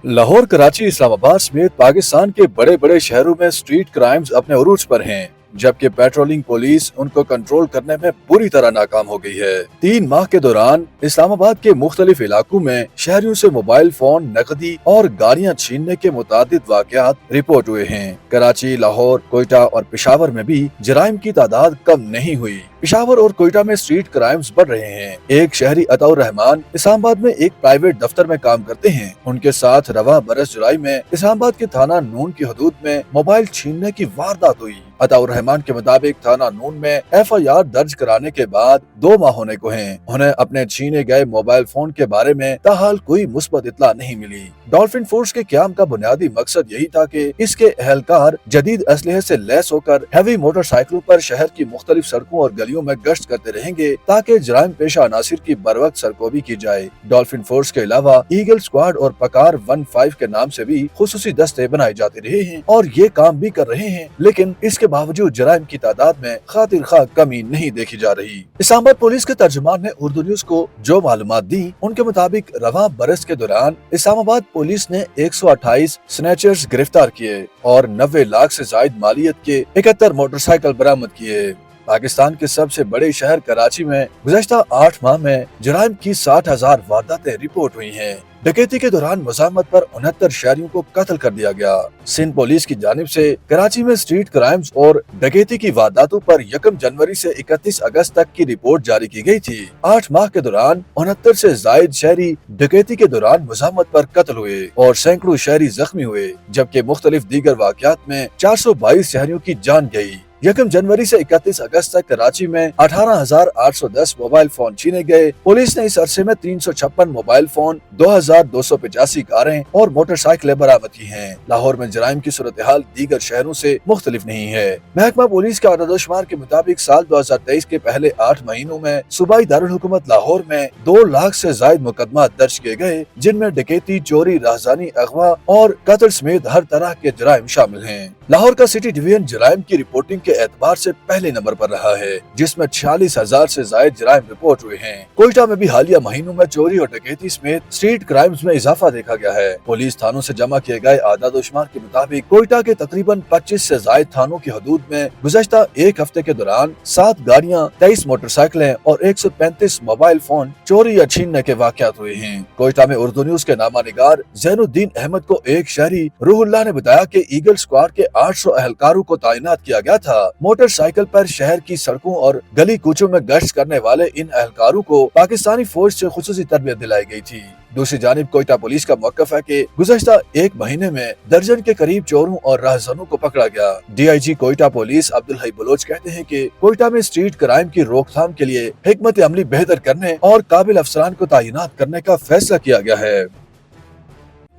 लाहौर, कराची, इस्लामाबाद समेत पाकिस्तान के बड़े बड़े शहरों में स्ट्रीट क्राइम्स अपने उरूज पर हैं, जबकि पेट्रोलिंग पुलिस उनको कंट्रोल करने में बुरी तरह नाकाम हो गई है। 3 माह के दौरान इस्लामाबाद के मुख्तलिफ इलाकों में शहरियों से मोबाइल फोन, नकदी और गाड़ियां छीनने के मुतादिद वाकयात रिपोर्ट हुए हैं। कराची, लाहौर, कोयटा और पेशावर में भी जराइम की तादाद कम नहीं हुई। पेशावर और कोयटा में स्ट्रीट क्राइम्स बढ़ रहे हैं। एक शहरी अताउर रहमान इस्लामाबाद में एक प्राइवेट दफ्तर में काम करते हैं। उनके साथ रवा बरस जुलाई में इस्लामाबाद के थाना नून की हदूद में मोबाइल छीनने की वारदात हुई। अताउर रहमान के मुताबिक थाना नून में FIR दर्ज कराने के बाद 2 माह होने को हैं। उन्हें अपने छीने गए मोबाइल फोन के बारे में ताहाल कोई मुस्बत इत्तला नहीं मिली। डॉल्फिन फोर्स के क्याम का बुनियादी मकसद यही था कि इसके अहलकार जदीद असलहे से लैस होकर हैवी मोटरसाइकिलों पर शहर की मुख्तलिफ सड़कों और गलियों में गश्त करते रहेंगे ताकि जराइम पेशा अनासिर की बरवक्त सरकोबी की जाए। डॉल्फिन फोर्स के अलावा ईगल स्क्वाड और पकार 15 के नाम से भी खुसूसी दस्ते बनाए जाते रहे हैं और ये काम भी कर रहे हैं, लेकिन इसके बावजूद जराइम की तादाद में खातिर खा कमी नहीं देखी जा रही। इस्लामाबाद पुलिस के तर्जुमान ने उर्दू न्यूज को जो मालूमात दी, उनके मुताबिक रवा बरस के दौरान इस्लामाबाद पुलिस ने 128 स्नैचर्स गिरफ्तार किए और 90 लाख से जायद मालियत के 71 मोटरसाइकिल बरामद किए। पाकिस्तान के सबसे बड़े शहर कराची में गुज़श्ता 8 माह में जराइम की 60,000 वारदातें रिपोर्ट हुई हैं। डकैती के दौरान मज़ाहमत पर 69 शहरियों को कत्ल कर दिया गया। सिंध पुलिस की जानिब से कराची में स्ट्रीट क्राइम्स और डकैती की वारदातों पर 1 जनवरी से 31 अगस्त तक की रिपोर्ट जारी की गई थी। 8 माह के दौरान 69 से जायद शहरी डकैती के दौरान मज़ाहमत पर कत्ल हुए और सैकड़ों शहरी जख्मी हुए, जबकि मुख्तलिफ दीगर वाक़यात में 422 शहरियों की जान गई। 1 जनवरी से 31 अगस्त तक कराची में 18,810 मोबाइल फोन छीने गए। पुलिस ने इस अरसे में 356 मोबाइल फोन, 2,285 कारें और मोटरसाइकिलें बरामद की हैं। लाहौर में जराइम की सूरत हाल दीगर शहरों से मुख्तलिफ नहीं है। महकमा पुलिस के आदादोशुमार के मुताबिक साल 2023 के पहले 8 महीनों में सूबाई दारुल हुकूमत लाहौर में 2 लाख से जायद मुकदमा दर्ज किए गए, जिनमें डकैती, चोरी, राहज़ानी, अगवा और कत्ल समेत हर तरह के जराइम शामिल हैं। लाहौर का सिटी डिवीजन जराइम की रिपोर्टिंग के एतबार से पहले नंबर पर रहा है, जिसमें 46,000 से जायद जराइम रिपोर्ट हुए हैं। कोयटा में भी हालिया महीनों में चोरी और डकैती समेत स्ट्रीट क्राइम्स में इजाफा देखा गया है। पुलिस थानों से जमा किए गए आदादोशुमार के मुताबिक कोयटा के तकरीबन 25 से जायद थानों की हदूद में गुज़श्ता 1 हफ्ते के दौरान 7 गाड़ियां, 23 मोटरसाइकिलें और 135 मोबाइल फोन चोरी या छीनने के वाकयात हुए हैं। कोयटा में उर्दू न्यूज के नामानिगार ज़ैनुद्दीन अहमद को एक शहरी रूहुल्लाह ने बताया कि ईगल स्क्वाड के 800 अहलकारों को तैनात किया गया था। मोटरसाइकिल पर शहर की सड़कों और गली कूचों में गश्त करने वाले इन अहलकारों को पाकिस्तानी फौज से खुसूसी तरबियत दिलाई गई थी। दूसरी जानिब कोयटा पुलिस का मौक़िफ़ है कि गुज़श्ता 1 महीने में दर्जन के करीब चोरों और राहज़नों को पकड़ा गया। DIG कोयटा पुलिस अब्दुल हई बलोच कहते हैं कि कोयटा में स्ट्रीट क्राइम की रोकथाम के लिए हिकमत अमली बेहतर करने और काबिल अफसरान को तैनात करने का फैसला किया गया है।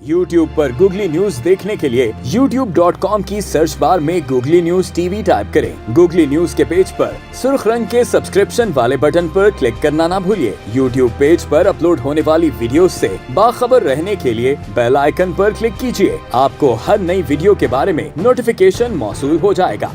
YouTube पर गूगली न्यूज देखने के लिए youtube.com की सर्च बार में गूगली न्यूज TV टाइप करें। गूगली न्यूज के पेज पर सुर्ख रंग के सब्सक्रिप्शन वाले बटन पर क्लिक करना ना भूलिए। YouTube पेज पर अपलोड होने वाली वीडियोस से बाखबर रहने के लिए बेल आइकन पर क्लिक कीजिए। आपको हर नई वीडियो के बारे में नोटिफिकेशन मौसूल हो जाएगा।